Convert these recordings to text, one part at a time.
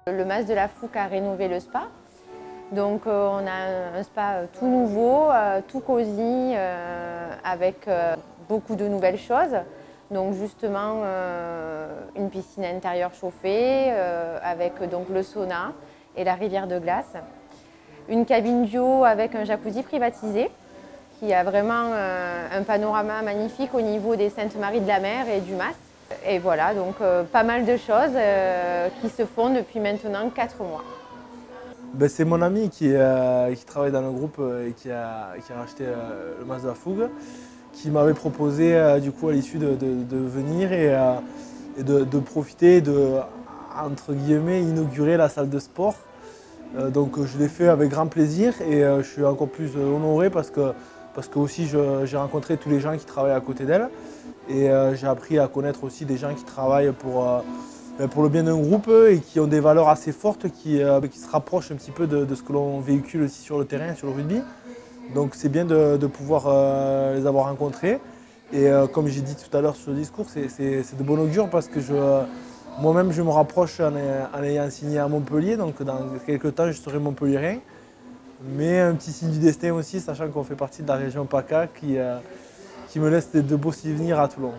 Le Mas de la Fouque a rénové le spa. Donc on a un spa tout nouveau, tout cosy, avec beaucoup de nouvelles choses. Donc justement une piscine intérieure chauffée, avec donc le sauna et la rivière de glace. Une cabine bio avec un jacuzzi privatisé qui a vraiment un panorama magnifique au niveau des Saintes-Maries de la Mer et du Mas. Et voilà, donc pas mal de choses qui se font depuis maintenant 4 mois. Ben, c'est mon ami qui travaille dans le groupe et qui a racheté le Mas de la Fougue, qui m'avait proposé du coup à l'issue de venir et de profiter de, entre guillemets, inaugurer la salle de sport. Donc je l'ai fait avec grand plaisir et je suis encore plus honoré parce que aussi j'ai rencontré tous les gens qui travaillent à côté d'elle et j'ai appris à connaître aussi des gens qui travaillent pour le bien d'un groupe et qui ont des valeurs assez fortes qui se rapprochent un petit peu de ce que l'on véhicule aussi sur le terrain, sur le rugby. Donc c'est bien de pouvoir les avoir rencontrés. Et comme j'ai dit tout à l'heure sur le discours, c'est de bon augure parce que moi-même je me rapproche en ayant signé à Montpellier. Donc dans quelques temps je serai montpelliérain. Mais un petit signe du destin aussi, sachant qu'on fait partie de la région PACA qui me laisse de beaux souvenirs à Toulon.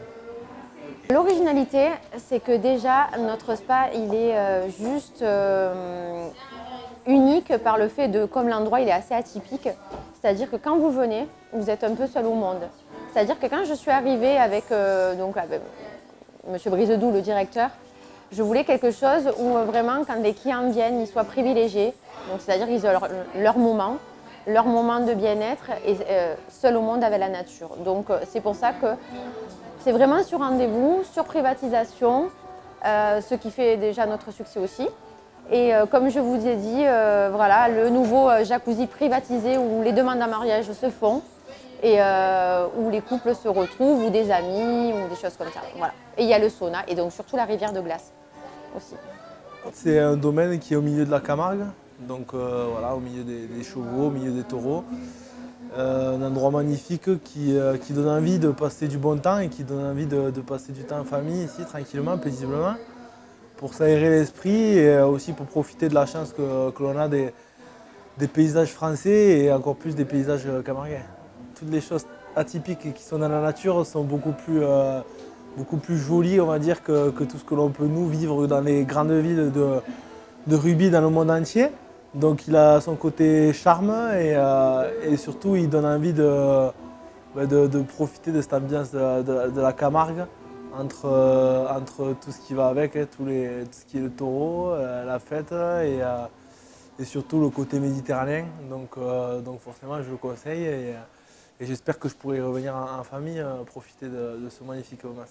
L'originalité, c'est que déjà notre spa, il est juste unique par le fait de, comme l'endroit il est assez atypique, c'est-à-dire que quand vous venez, vous êtes un peu seul au monde. C'est-à-dire que quand je suis arrivée avec M. Brisedou, le directeur, je voulais quelque chose où vraiment quand les clients viennent, ils soient privilégiés. Donc c'est-à-dire qu'ils ont leur moment de bien-être et seul au monde avec la nature. Donc c'est pour ça que c'est vraiment sur rendez-vous, sur privatisation, ce qui fait déjà notre succès aussi. Et comme je vous ai dit, voilà, le nouveau jacuzzi privatisé où les demandes en mariage se font et où les couples se retrouvent, ou des amis, ou des choses comme ça. Voilà. Et il y a le sauna et donc surtout la rivière de glace aussi. C'est un domaine qui est au milieu de la Camargue, donc voilà, au milieu des chevaux, au milieu des taureaux. Un endroit magnifique qui donne envie de passer du bon temps et qui donne envie de passer du temps en famille ici, tranquillement, paisiblement, pour s'aérer l'esprit et aussi pour profiter de la chance que l'on a des paysages français et encore plus des paysages camarguais. Toutes les choses atypiques qui sont dans la nature sont beaucoup plus jolies, on va dire, que tout ce que l'on peut nous vivre dans les grandes villes de rugby dans le monde entier. Donc il a son côté charme et surtout il donne envie de profiter de cette ambiance de la Camargue entre tout ce qui va avec, hein, tout ce qui est le taureau, la fête et surtout le côté méditerranéen. Donc forcément je le conseille et j'espère que je pourrai revenir en famille profiter de ce magnifique Mas.